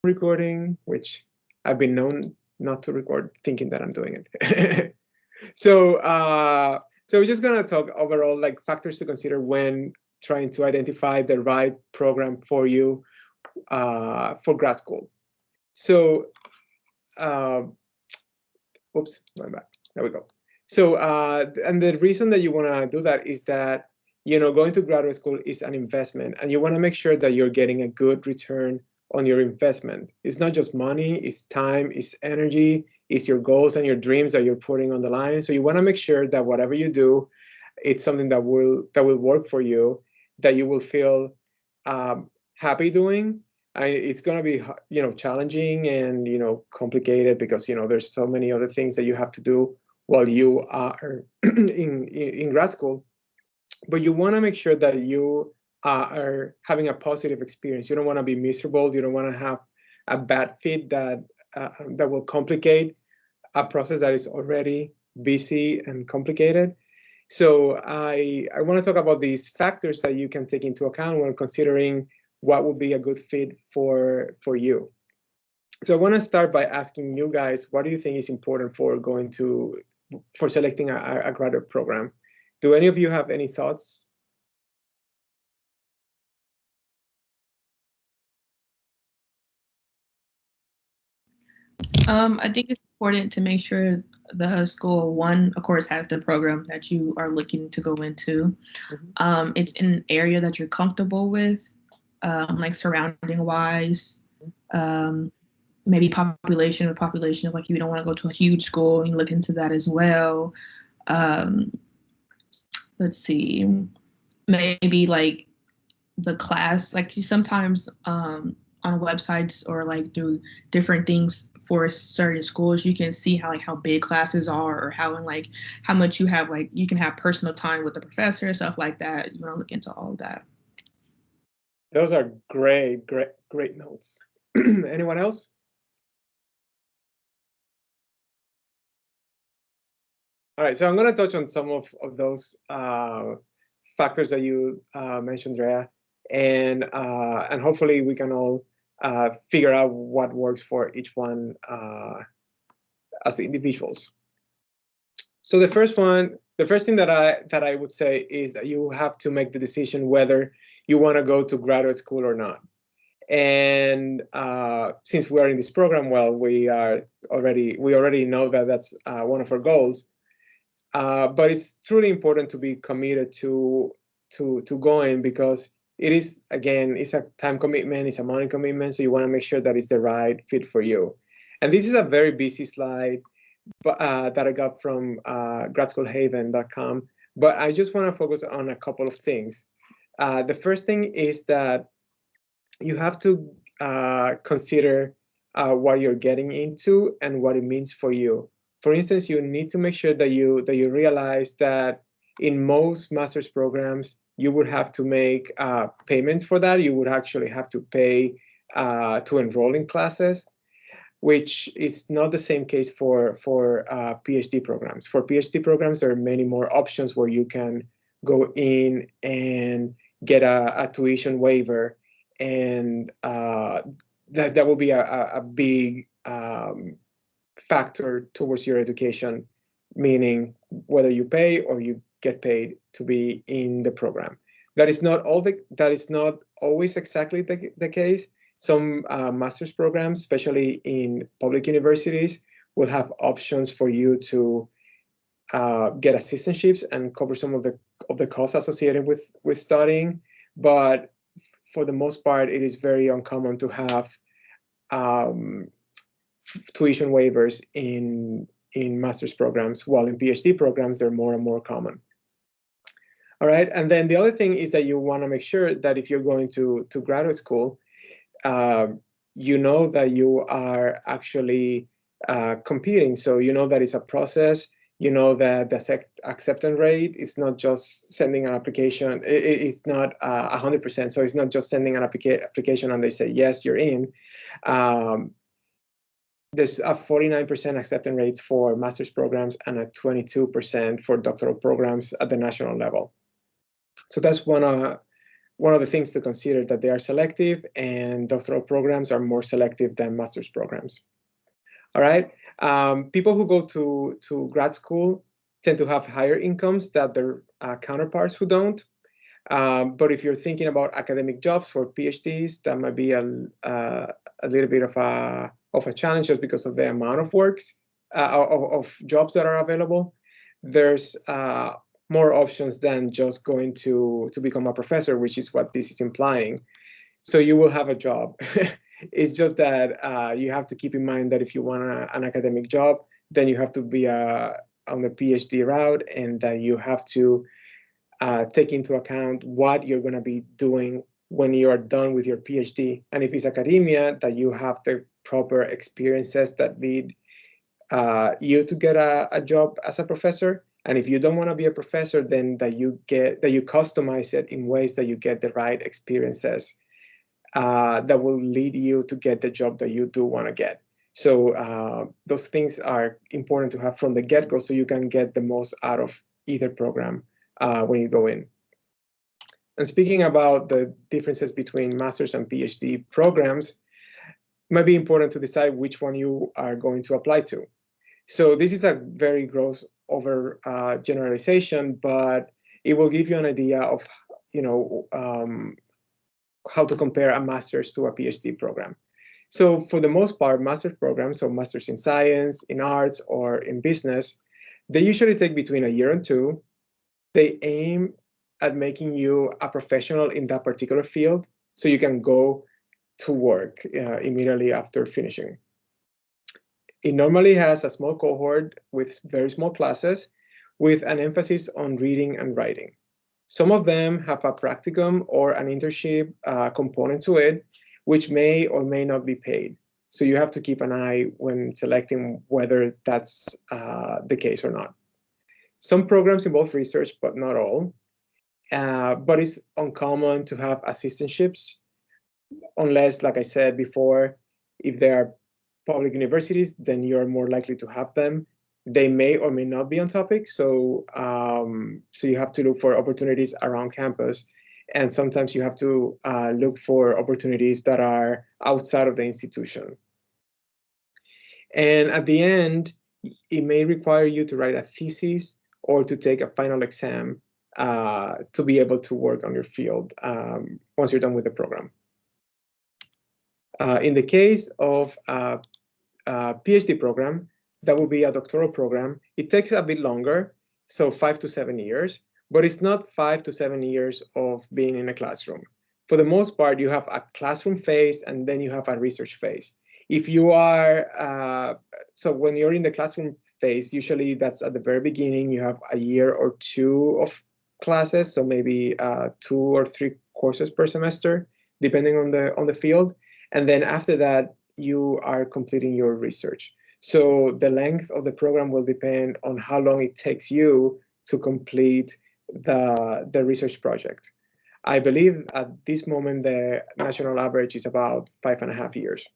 recording, which I've been known not to record, thinking that I'm doing it. So, so we're just gonna talk overall like factors to consider when trying to identify the right program for you for grad school. So, oops, my bad. There we go. So, and the reason that you want to do that is that, you know, going to graduate school is an investment, and you want to make sure that you're getting a good return on your investment. It's not just money, it's time, it's energy, it's your goals and your dreams that you're putting on the line. So you want to make sure that whatever you do, it's something that will work for you, that you will feel happy doing. It's going to be, you know, challenging and, you know, complicated because, you know, there's so many other things that you have to do while you are in grad school. But you want to make sure that you are having a positive experience. You don't want to be miserable. You don't want to have a bad fit that will complicate a process that is already busy and complicated. So I want to talk about these factors that you can take into account when considering what would be a good fit for you. So I want to start by asking you guys, what do you think is important for selecting a graduate program? Do any of you have any thoughts? I think it's important to make sure the school, one, of course, has the program that you are looking to go into. It's in an area that you're comfortable with, like surrounding wise. Maybe population, like you don't want to go to a huge school, and you look into that as well. Um, let's see, maybe like the class, like you sometimes on websites or like through different things for certain schools, you can see how big classes are, or how much you have, like you can have personal time with the professor and stuff like that. You want to look into all of that. Those are great notes. Anyone else? All right, so I'm going to touch on some of those factors that you mentioned, Drea, and hopefully we can all figure out what works for each one as individuals. So the first thing that I would say is that you have to make the decision whether you want to go to graduate school or not. And since we are in this program, well, we already know that that's one of our goals. But it's truly important to be committed to going, because it is, again, it's a time commitment, it's a money commitment, so you want to make sure that it's the right fit for you. And this is a very busy slide that I got from gradschoolhaven.com, but I just want to focus on a couple of things. The first thing is that you have to consider what you're getting into and what it means for you. For instance, you need to make sure that you realize that in most master's programs, you would have to make payments for that. You would actually have to pay to enroll in classes, which is not the same case for PhD programs. For PhD programs, there are many more options where you can go in and get a tuition waiver, and that will be a big factor towards your education, meaning whether you pay or you get paid to be in the program. That is not always exactly the case. Some master's programs, especially in public universities, will have options for you to get assistantships and cover some of the costs associated with studying. But for the most part, it is very uncommon to have tuition waivers in master's programs, while in PhD programs, they're more and more common. All right, and then the other thing is that you want to make sure that if you're going to graduate school, you know that you are actually competing. So you know that it's a process. You know that the acceptance rate is not just sending an application. It's not 100%. So it's not just sending an application and they say, yes, you're in. There's a 49% acceptance rates for master's programs and a 22% for doctoral programs at the national level. So that's one one of the things to consider that they are selective, and doctoral programs are more selective than master's programs. All right. People who go to grad school tend to have higher incomes than their counterparts who don't. But if you're thinking about academic jobs for PhDs, that might be a little bit of a challenge just because of the amount of works of jobs that are available. There's more options than just going to become a professor, which is what this is implying. So you will have a job. It's just that you have to keep in mind that if you want an academic job, then you have to be on the PhD route, and that you have to take into account what you're going to be doing when you are done with your PhD. And if it's academia, that you have the proper experiences that lead you to get a job as a professor. And if you don't want to be a professor, then that you customize it in ways that you get the right experiences that will lead you to get the job that you do want to get. So those things are important to have from the get-go, so you can get the most out of either program when you go in. And speaking about the differences between master's and PhD programs, it might be important to decide which one you are going to apply to. So this is a very gross over generalization, but it will give you an idea of, how to compare a master's to a PhD program. So for the most part, master's programs, so masters in science, in arts, or in business, they usually take between a year and two. They aim at making you a professional in that particular field, so you can go to work immediately after finishing. It normally has a small cohort with very small classes with an emphasis on reading and writing. Some of them have a practicum or an internship component to it, which may or may not be paid. So you have to keep an eye when selecting whether that's the case or not. Some programs involve research, but not all. But it's uncommon to have assistantships, unless, like I said before, if they are public universities, then you're more likely to have them. They may or may not be on topic, so you have to look for opportunities around campus, and sometimes you have to look for opportunities that are outside of the institution. And at the end, it may require you to write a thesis or to take a final exam to be able to work on your field once you're done with the program. In the case of a PhD program, that will be a doctoral program. It takes a bit longer, so 5 to 7 years, but it's not 5 to 7 years of being in a classroom. For the most part, you have a classroom phase and then you have a research phase. If you are, so when you're in the classroom phase, usually that's at the very beginning, you have a year or two of classes, so maybe 2 or 3 courses per semester, depending on the field. And then after that, you are completing your research. So the length of the program will depend on how long it takes you to complete the research project. I believe at this moment, the national average is about 5.5 years.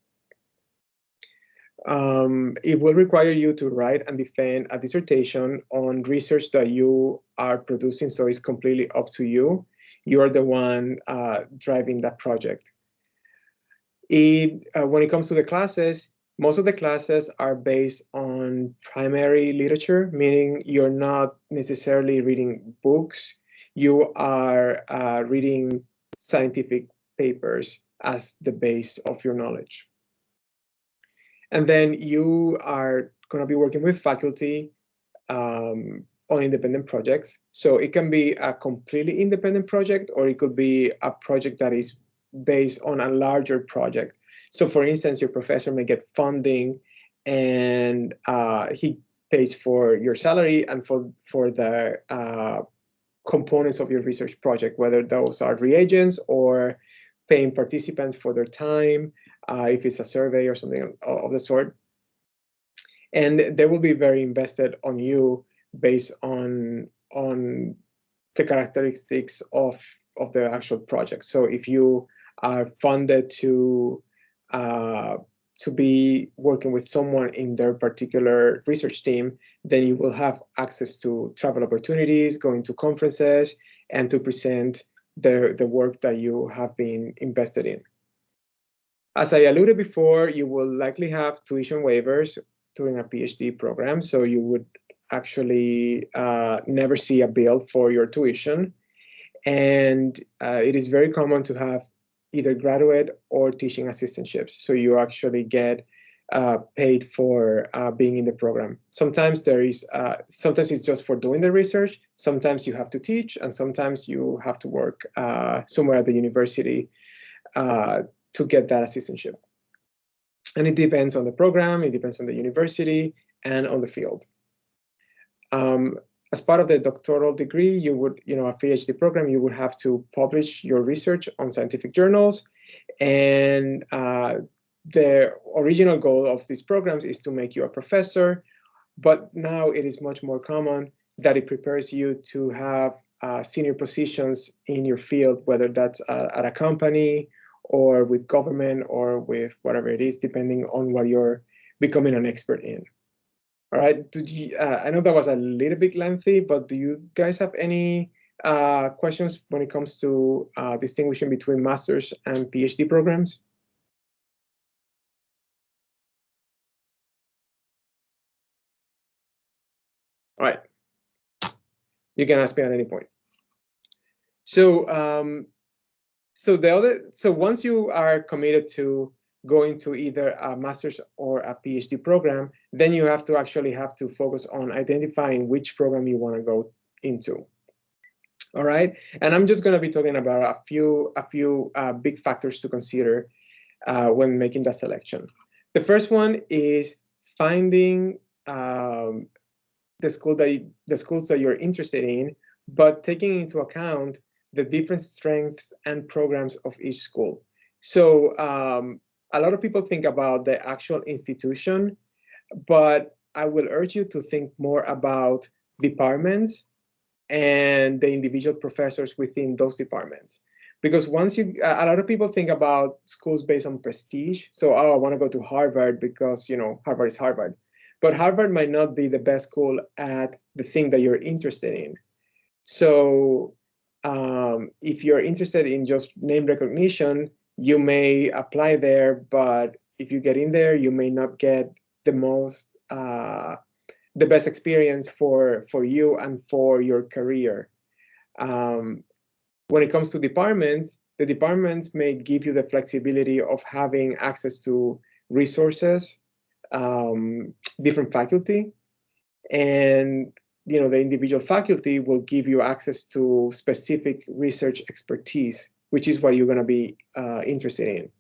It will require you to write and defend a dissertation on research that you are producing, so it's completely up to you. You're the one driving that project. When it comes to the classes, most of the classes are based on primary literature, meaning you're not necessarily reading books. You are reading scientific papers as the base of your knowledge. And then you are going to be working with faculty on independent projects. So it can be a completely independent project, or it could be a project that is based on a larger project. So for instance, your professor may get funding and he pays for your salary and for the components of your research project, whether those are reagents or paying participants for their time, if it's a survey or something of the sort. And they will be very invested on you based on the characteristics of the actual project. So if you are funded to be working with someone in their particular research team, then you will have access to travel opportunities, going to conferences, and to present the work that you have been invested in. As I alluded before, you will likely have tuition waivers during a PhD program, so you would actually never see a bill for your tuition. And it is very common to have either graduate or teaching assistantships, so you actually get paid for being in the program. Sometimes sometimes it's just for doing the research. Sometimes you have to teach, and sometimes you have to work somewhere at the university to get that assistantship. And it depends on the program, it depends on the university, and on the field. As part of the doctoral degree, you would, a PhD program, you would have to publish your research on scientific journals. And the original goal of these programs is to make you a professor, but now it is much more common that it prepares you to have senior positions in your field, whether that's at a company or with government or with whatever it is, depending on what you're becoming an expert in. All right. I know that was a little bit lengthy, but do you guys have any questions when it comes to distinguishing between master's and PhD programs? All right. You can ask me at any point. So, so once you are committed to going to either a master's or a PhD program, then you have to focus on identifying which program you want to go into. All right, and I'm just going to be talking about a few big factors to consider when making that selection. The first one is finding the schools that you're interested in, but taking into account the different strengths and programs of each school. So a lot of people think about the actual institution, but I will urge you to think more about departments and the individual professors within those departments. Because a lot of people think about schools based on prestige. So, I want to go to Harvard because, Harvard is Harvard. But Harvard might not be the best school at the thing that you're interested in. So, if you're interested in just name recognition, you may apply there, but if you get in there, you may not get the best experience for you and for your career. When it comes to departments, the departments may give you the flexibility of having access to resources, different faculty, and the individual faculty will give you access to specific research expertise, which is what you're going to be interested in.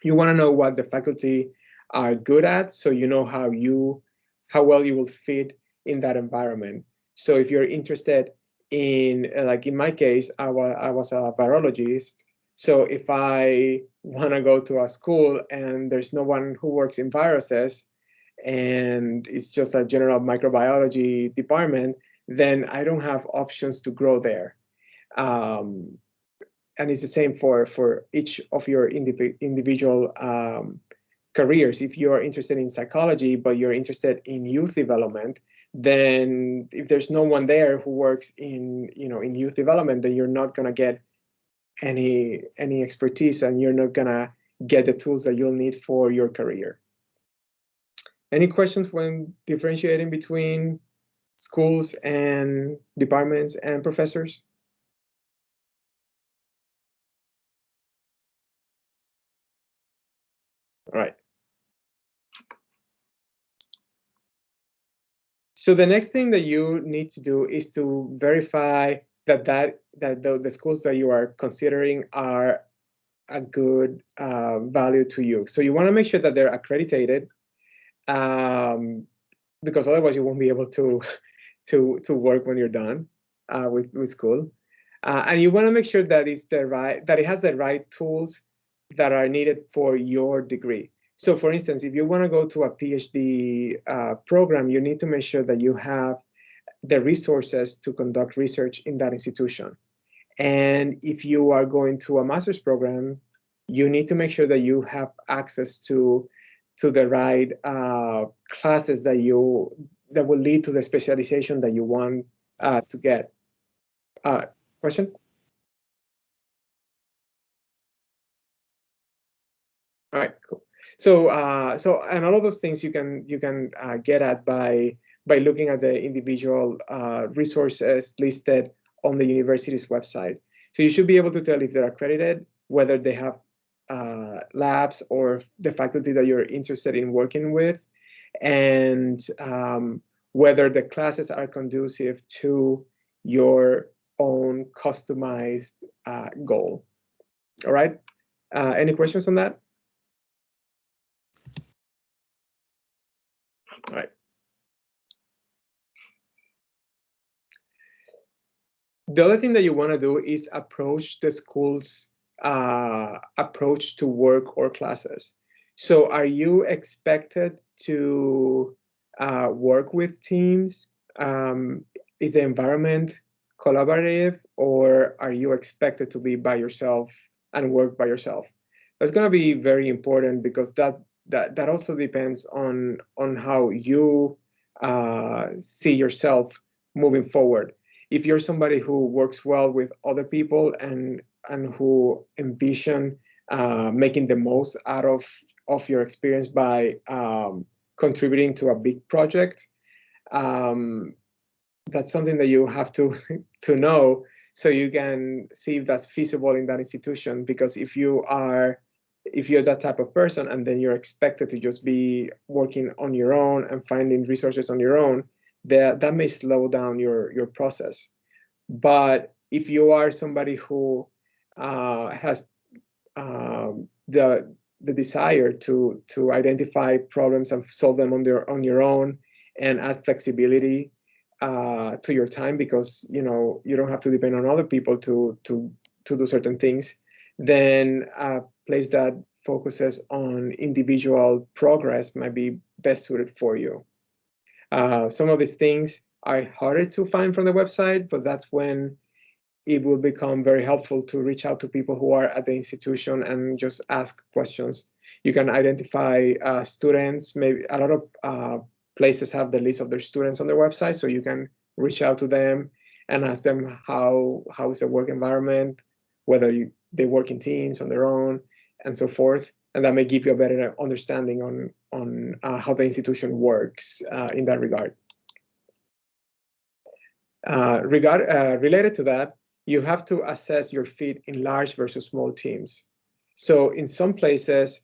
You want to know what the faculty are good at, so you know how well you will fit in that environment. So if you're interested in, like in my case, I was a virologist. So if I want to go to a school and there's no one who works in viruses, and it's just a general microbiology department, then I don't have options to grow there. And it's the same for each of your individual careers. If you're interested in psychology, but you're interested in youth development, then if there's no one there who works in youth development, then you're not going to get any expertise, and you're not going to get the tools that you'll need for your career. Any questions when differentiating between schools and departments and professors? All right. So the next thing that you need to do is to verify that the schools that you are considering are a good value to you. So you want to make sure that they're accredited, because otherwise you won't be able to work when you're done with school. And you want to make sure that it has the right tools that are needed for your degree. So for instance, if you want to go to a PhD program, you need to make sure that you have the resources to conduct research in that institution. And if you are going to a master's program, you need to make sure that you have access to the right classes that will lead to the specialization that you want to get. Question? All right, cool. So, and all of those things you can get at by looking at the individual resources listed on the university's website. So you should be able to tell if they're accredited, whether they have labs or the faculty that you're interested in working with, and whether the classes are conducive to your own customized goal. All right. Any questions on that? All right. The other thing that you want to do is approach the school's approach to work or classes. So are you expected to work with teams? Is the environment collaborative, or are you expected to be by yourself and work by yourself? That's going to be very important, because that also depends on how you see yourself moving forward. If you're somebody who works well with other people and who envision making the most out of your experience by contributing to a big project, that's something that you have to to know, so you can see if that's feasible in that institution. Because if you're that type of person, and then you're expected to just be working on your own and finding resources on your own, that may slow down your process. But if you are somebody who has the desire to identify problems and solve them on your own, and add flexibility to your time, because you don't have to depend on other people to do certain things, then a place that focuses on individual progress might be best suited for you. Some of these things are harder to find from the website, but that's when it will become very helpful to reach out to people who are at the institution and just ask questions. You can identify students. Maybe a lot of places have the list of their students on their website, so you can reach out to them and ask them how is the work environment, whether they work in teams on their own, and so forth. And that may give you a better understanding on how the institution works in that regard. Related to that, you have to assess your fit in large versus small teams. So in some places,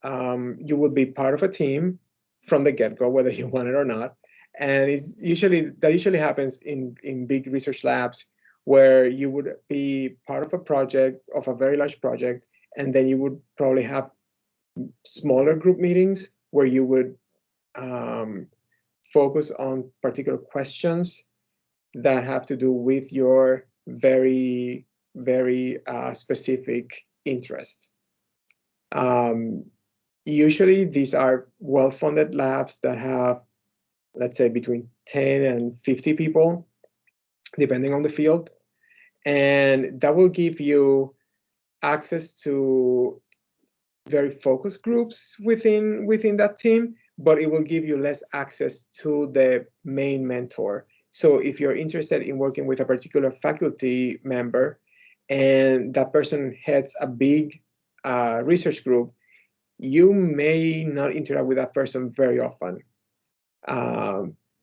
you will be part of a team from the get-go, whether you want it or not. And that usually happens in big research labs, where you would be part of a project, of a very large project, and then you would probably have smaller group meetings where you would focus on particular questions that have to do with your very, very specific interest. Usually these are well-funded labs that have, let's say, between 10 and 50 people, depending on the field. And that will give you access to very focused groups within that team, but it will give you less access to the main mentor. So if you're interested in working with a particular faculty member, and that person heads a big research group, you may not interact with that person very often.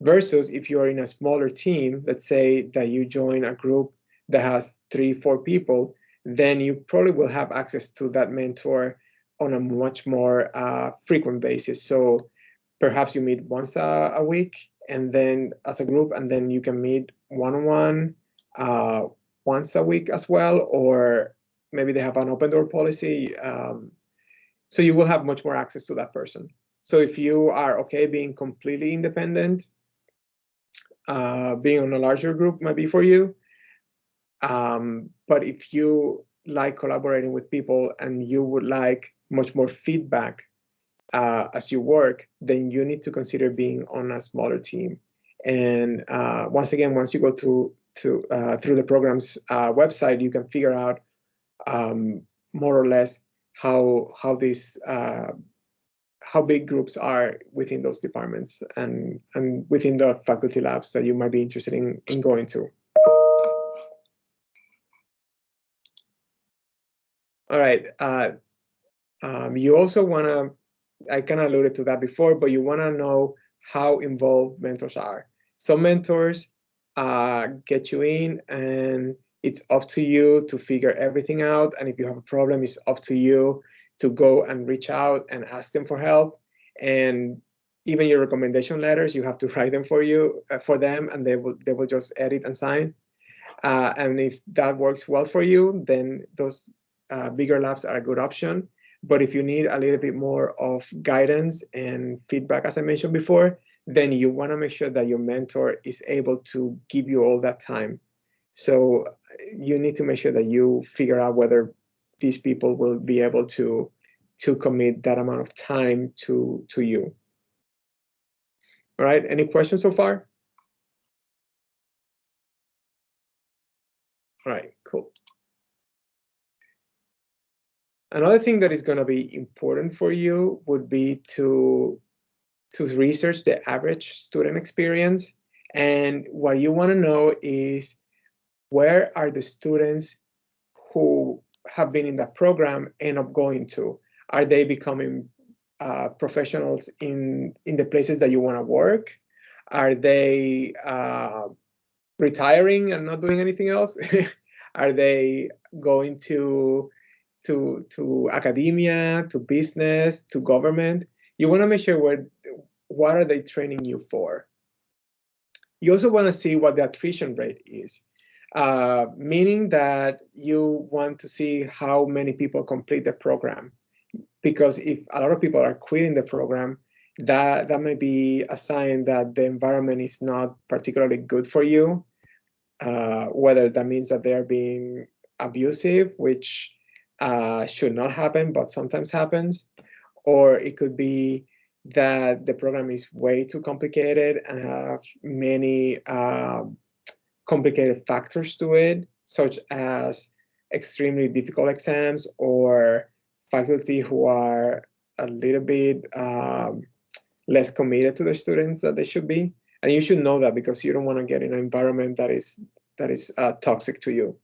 Versus if you're in a smaller team, let's say that you join a group that has 3-4 people, then you probably will have access to that mentor on a much more frequent basis. So perhaps you meet once a week, and then as a group, and then you can meet one-on-one once a week as well, or maybe they have an open door policy. So you will have much more access to that person. So if you are okay being completely independent, being on a larger group might be for you. But if you like collaborating with people and you would like much more feedback as you work, then you need to consider being on a smaller team. And once you go through the program's website, you can figure out more or less how big groups are within those departments and within the faculty labs that you might be interested in going to. All right. You also want to, I kind of alluded to that before, but you want to know how involved mentors are. Some mentors get you in and it's up to you to figure everything out. And if you have a problem, it's up to you to go and reach out and ask them for help. And even your recommendation letters, you have to write them for them, and they will just edit and sign. And if that works well for you, then those bigger labs are a good option. But if you need a little bit more of guidance and feedback, as I mentioned before, then you want to make sure that your mentor is able to give you all that time. So you need to make sure that you figure out whether these people will be able to commit that amount of time to you. All right. Any questions so far? All right. Cool. Another thing that is going to be important for you would be to research the average student experience. And what you want to know is, where are the students who have been in that program end up going to? Are they becoming professionals in the places that you want to work? Are they retiring and not doing anything else? Are they going to academia, to business, to government? You want to make sure what are they training you for? You also want to see what the attrition rate is, meaning that you want to see how many people complete the program. Because if a lot of people are quitting the program, that may be a sign that the environment is not particularly good for you. Whether that means that they are being abusive, which should not happen, but sometimes happens, or it could be that the program is way too complicated and have many complicated factors to it, such as extremely difficult exams or faculty who are a little bit less committed to their students that they should be. And you should know that, because you don't want to get in an environment that is toxic to you.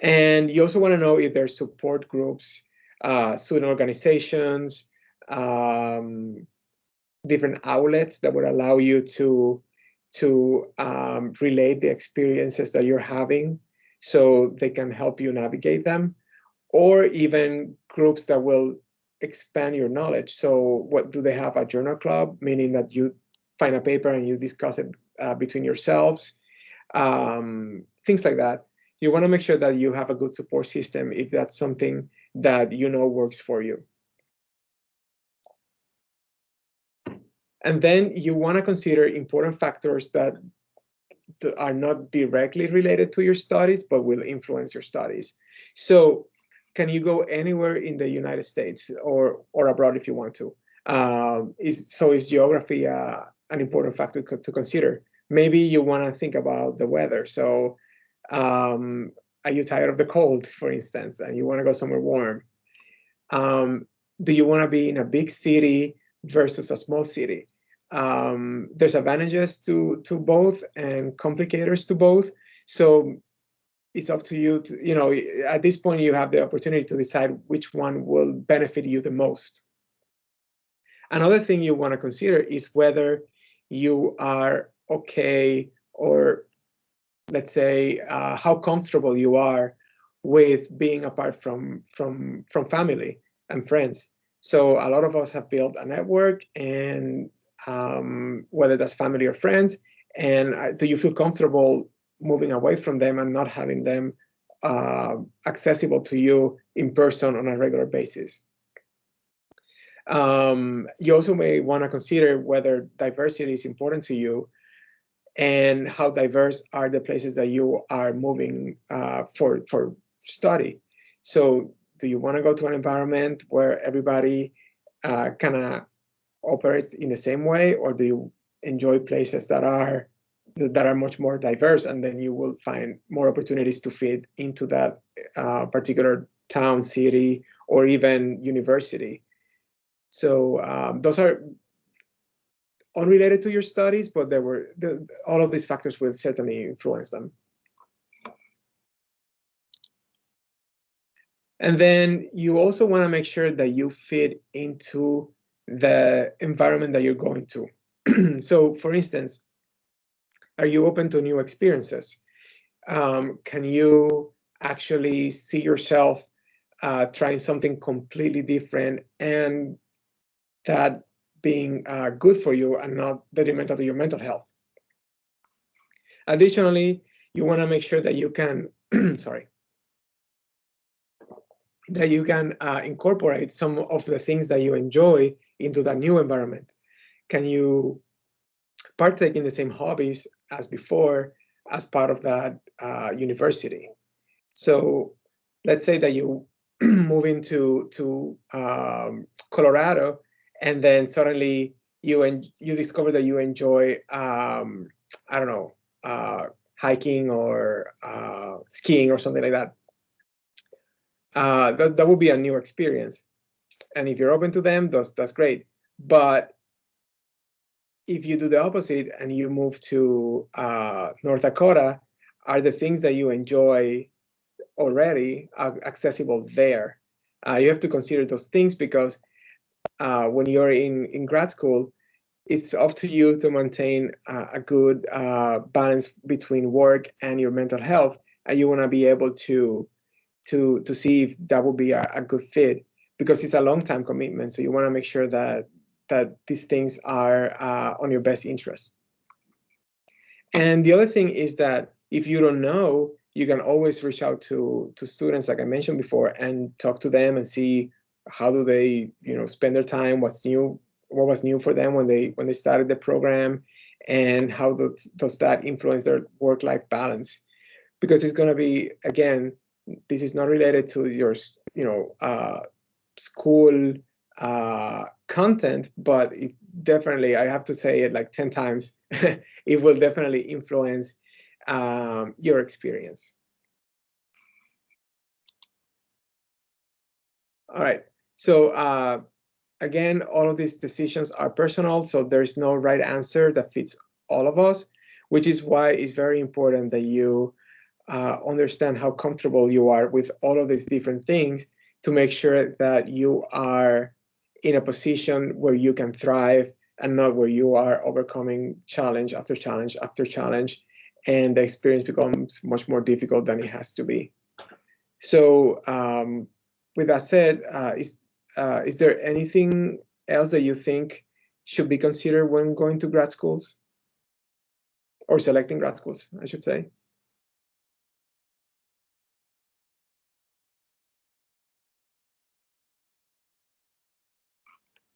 And you also want to know if there's support groups, student organizations, different outlets that would allow you to relate the experiences that you're having, so they can help you navigate them, or even groups that will expand your knowledge. So what do they have? A journal club, meaning that you find a paper and you discuss it between yourselves, things like that. You want to make sure that you have a good support system if that's something that you know works for you. And then you want to consider important factors that are not directly related to your studies, but will influence your studies. So can you go anywhere in the United States or abroad if you want to? Is geography an important factor to consider? Maybe you want to think about the weather. So are you tired of the cold, for instance, and you want to go somewhere warm? Do you want to be in a big city versus a small city? There's advantages to both and complicators to both. So it's up to you to, at this point, you have the opportunity to decide which one will benefit you the most. Another thing you want to consider is whether you are okay, or let's say how comfortable you are with being apart from family and friends. So a lot of us have built a network, and whether that's family or friends, and do you feel comfortable moving away from them and not having them accessible to you in person on a regular basis? You also may want to consider whether diversity is important to you, and how diverse are the places that you are moving for study. So do you want to go to an environment where everybody kind of operates in the same way, or do you enjoy places that are much more diverse, and then you will find more opportunities to fit into that particular town, city, or even university? So those are unrelated to your studies, but all of these factors will certainly influence them. And then you also want to make sure that you fit into the environment that you're going to. So, for instance, are you open to new experiences? Can you actually see yourself trying something completely different and that being good for you and not detrimental to your mental health? Additionally, you want to make sure that you can, sorry, that you can incorporate some of the things that you enjoy into that new environment. Can you partake in the same hobbies as before as part of that university? So let's say that you move into Colorado, and then suddenly you discover that you enjoy I don't know, hiking or skiing or something like that. That would be a new experience, and if you're open to them, that's great. But if you do the opposite and you move to North Dakota, are the things that you enjoy already accessible there? You have to consider those things because when you're in grad school, it's up to you to maintain a good balance between work and your mental health, and you want to be able to see if that would be a good fit, because it's a long time commitment. So you want to make sure that these things are on your best interest. And the other thing is that if you don't know, you can always reach out to students, like I mentioned before, and talk to them and see how do they, spend their time, what's new, what was new for them when they started the program, and how does that influence their work-life balance? Because it's going to be, again, this is not related to your, school content, but it definitely, I have to say it like 10 times, it will definitely influence your experience. All right. So again, all of these decisions are personal, so there's no right answer that fits all of us, which is why it's very important that you understand how comfortable you are with all of these different things to make sure that you are in a position where you can thrive and not where you are overcoming challenge after challenge after challenge, and the experience becomes much more difficult than it has to be. So with that said, is there anything else that you think should be considered when going to grad schools, or selecting grad schools, I should say?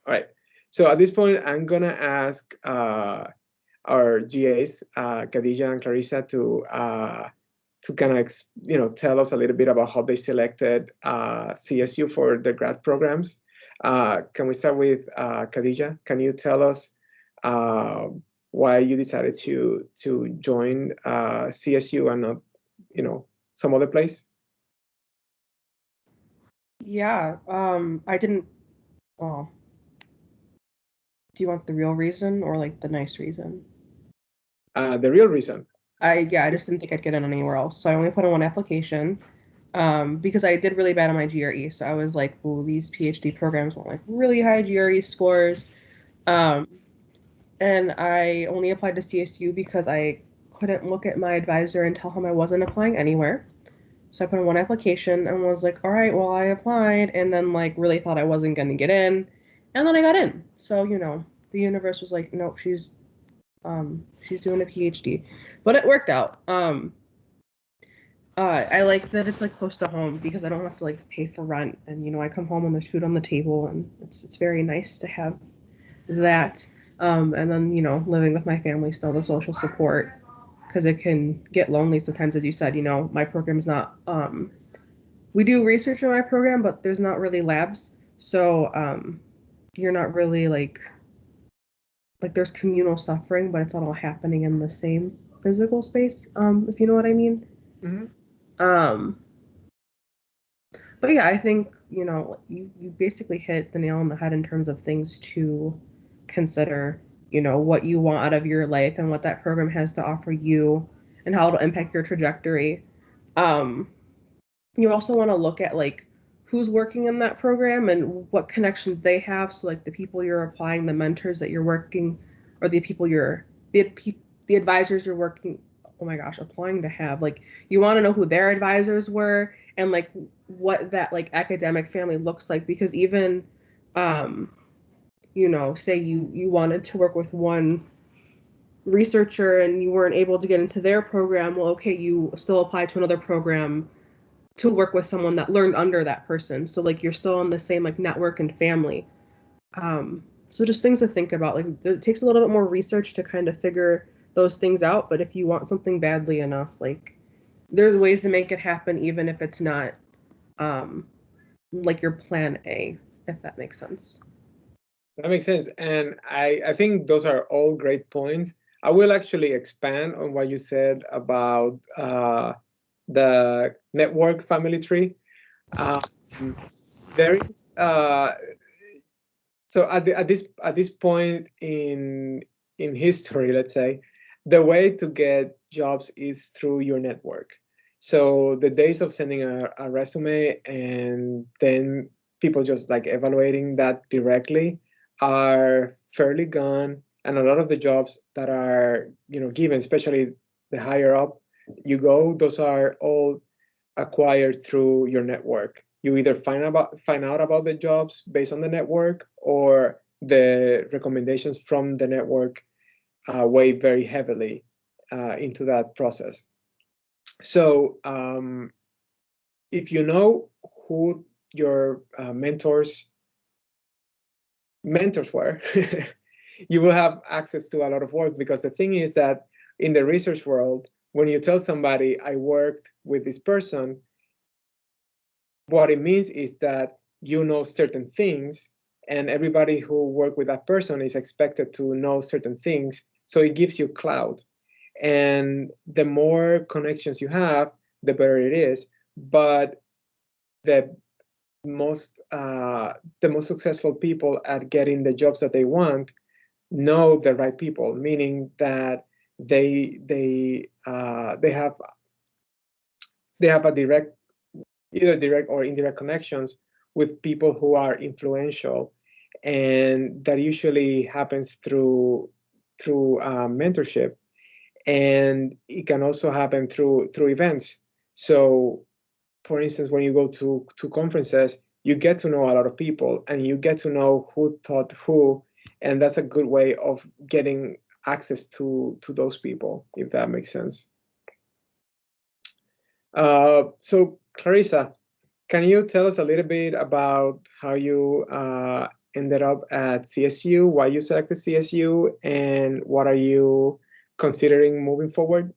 All right. So at this point, I'm gonna ask our GAs, Khadija and Clarissa, to kind of tell us a little bit about how they selected CSU for the grad programs. Can we start with Khadija? Can you tell us why you decided to join CSU and not, some other place? Yeah, I didn't. Well, do you want the real reason or like the nice reason? The real reason. I just didn't think I'd get in anywhere else, so I only put in one application. Because I did really bad on my GRE, so I was like, "Ooh, these PhD programs want like really high GRE scores," and I only applied to CSU because I couldn't look at my advisor and tell him I wasn't applying anywhere. So I put in one application and was like, all right, well, I applied, and then like really thought I wasn't going to get in, and then I got in. So, the universe was like, nope, she's doing a PhD, but it worked out. I like that it's like close to home because I don't have to like pay for rent, and I come home and there's food on the table, and it's very nice to have that. And then living with my family, still the social support, because it can get lonely sometimes, as you said. My program's not. We do research in my program, but there's not really labs, so you're not really like there's communal suffering, but it's not all happening in the same physical space. If you know what I mean. Mm-hmm. But yeah, I think you basically hit the nail on the head in terms of things to consider. What you want out of your life and what that program has to offer you, and how it'll impact your trajectory. You also want to look at like who's working in that program and what connections they have. So like the people you're applying, the mentors that you're working, or the people the advisors you're working, oh my gosh, applying to have. Like you want to know who their advisors were and like what that like academic family looks like, because even you know, say you wanted to work with one researcher and you weren't able to get into their program, well, okay, you still apply to another program to work with someone that learned under that person. So like you're still on the same like network and family. So just things to think about. Like it takes a little bit more research to kind of figure those things out. But if you want something badly enough, like there's ways to make it happen, even if it's not like your plan A, if that makes sense. That makes sense. And I think those are all great points. I will actually expand on what you said about the network family tree. There is so at this point in history, let's say, the way to get jobs is through your network. So the days of sending a resume and then people just like evaluating that directly are fairly gone. And a lot of the jobs that are, you know, given, especially the higher up you go, those are all acquired through your network. You either find out about the jobs based on the network, or the recommendations from the network weigh very heavily into that process. So if you know who your mentors were, you will have access to a lot of work, because the thing is that in the research world, when you tell somebody I worked with this person, what it means is that you know certain things, and everybody who worked with that person is expected to know certain things. So it gives you clout. And the more connections you have, the better it is. But the most successful people at getting the jobs that they want know the right people, meaning that they have a either direct or indirect connections with people who are influential, and that usually happens through mentorship, and it can also happen through events. So for instance, when you go to conferences, you get to know a lot of people, and you get to know who taught who, and that's a good way of getting access to those people, if that makes sense. So Clarissa, can you tell us a little bit about how you ended up at CSU, why you selected CSU, and what are you considering moving forward?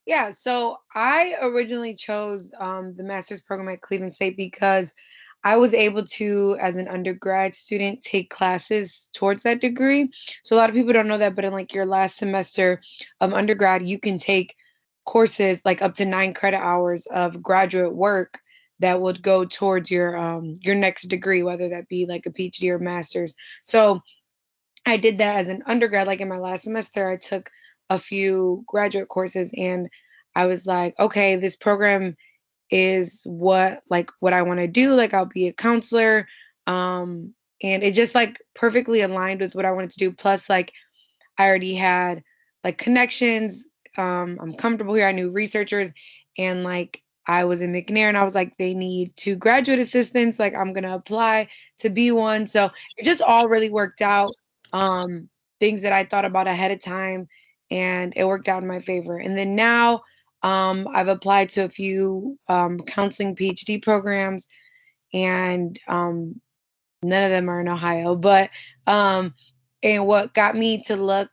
Yeah, so I originally chose the master's program at Cleveland State because I was able to, as an undergrad student, take classes towards that degree. So a lot of people don't know that, but in like your last semester of undergrad, you can take courses like up to 9 credit hours of graduate work that would go towards your next degree, whether that be like a PhD or master's. So I did that as an undergrad. Like in my last semester, I took a few graduate courses, and I was like, okay, this program is what I want to do. Like I'll be a counselor. And it just like perfectly aligned with what I wanted to do. Plus, like I already had like connections. I'm comfortable here. I knew researchers, and like I was in McNair, and I was like, they need 2 graduate assistants. Like I'm gonna apply to be one. So it just all really worked out. Um, Things that I thought about ahead of time, and it worked out in my favor. And then now I've applied to a few counseling PhD programs, and none of them are in Ohio. But and what got me to look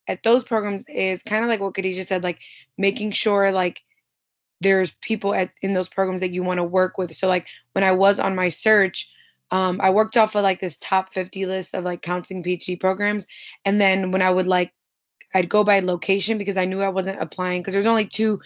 at those programs is kind of like what Khadijah said, like making sure like there's people in those programs that you want to work with. So like when I was on my search, I worked off of like this top 50 list of like counseling PhD programs. And then when I would like, I'd go by location because I knew I wasn't applying because there's only two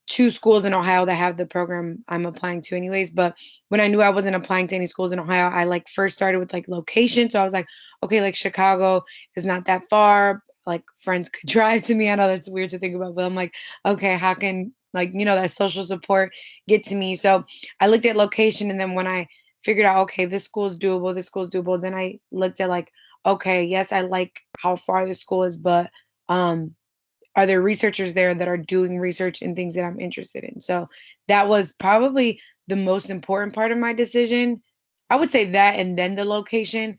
schools in Ohio that have the program I'm applying to anyways. But when I knew I wasn't applying to any schools in Ohio, I like first started with like location. So I was like, okay, like Chicago is not that far. Like friends could drive to me. I know that's weird to think about, but I'm like, okay, how can like, that social support get to me. So I looked at location, and then when I figured out, okay, this school is doable, this school is doable, then I looked at like, okay, yes, I like how far the school is, but are there researchers there that are doing research in things that I'm interested in? So that was probably the most important part of my decision. I would say that, and then the location,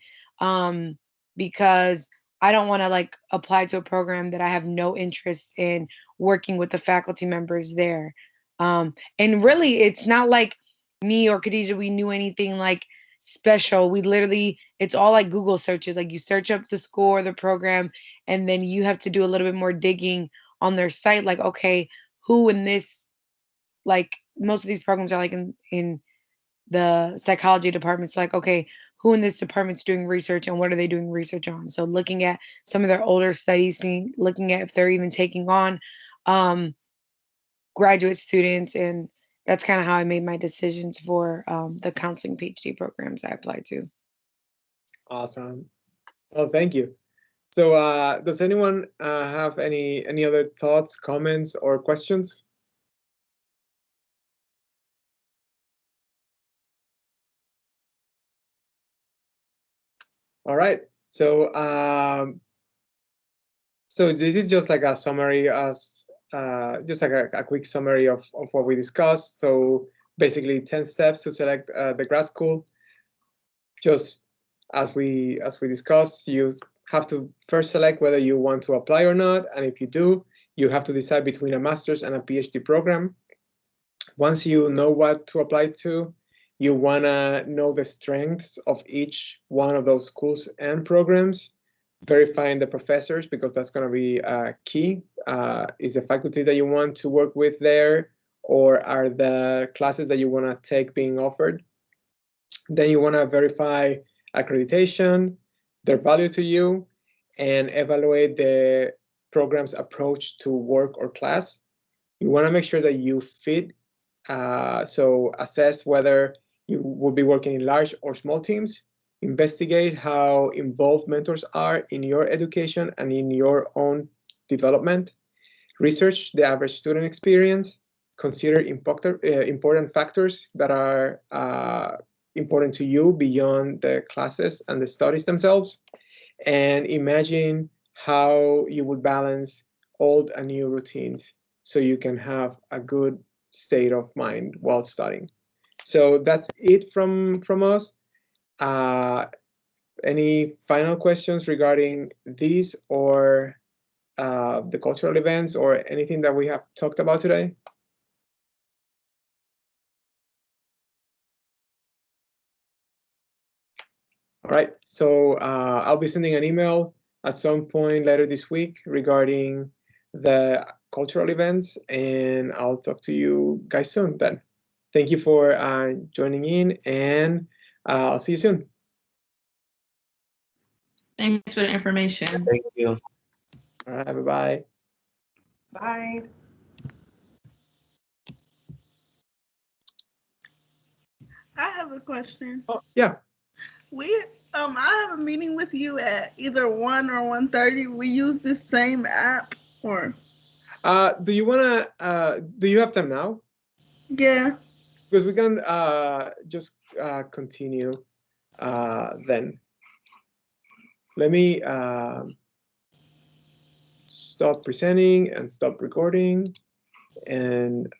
because I don't want to like apply to a program that I have no interest in working with the faculty members there. And really, it's not like me or Khadijah, we knew anything like special. We literally, it's all like Google searches. Like you search up the school or the program, and then you have to do a little bit more digging on their site. Like, okay, who in this, like most of these programs are like in the psychology departments, like, okay, who in this department's doing research and what are they doing research on? So looking at some of their older studies, looking at if they're even taking on graduate students. And that's kind of how I made my decisions for the counseling PhD programs I applied to. Awesome. Well, thank you. So does anyone have any other thoughts, comments, or questions? All right. So so this is just like a summary, as just like a quick summary of what we discussed. So basically 10 steps to select the grad school. Just as we discussed, you have to first select whether you want to apply or not. And if you do, you have to decide between a master's and a PhD program. Once you know what to apply to, you want to know the strengths of each one of those schools and programs, verifying the professors, because that's going to be key. Is the faculty that you want to work with there, or are the classes that you want to take being offered? Then you want to verify accreditation, their value to you, and evaluate the program's approach to work or class. You want to make sure that you fit. So assess whether you will be working in large or small teams. Investigate how involved mentors are in your education and in your own development. Research the average student experience. Consider important factors that are important to you beyond the classes and the studies themselves. And imagine how you would balance old and new routines so you can have a good state of mind while studying. So that's it from us. Any final questions regarding these or the cultural events or anything that we have talked about today? All right, so I'll be sending an email at some point later this week regarding the cultural events, and I'll talk to you guys soon then. Thank you for joining in, and I'll see you soon. Thanks for the information. Thank you. All right, bye-bye. Bye. I have a question. Oh, yeah. I have a meeting with you at either 1 or 1:30. We use this same app or? Do you wanna? Do you have time now? Yeah. Because we can just continue then. Let me stop presenting and stop recording, and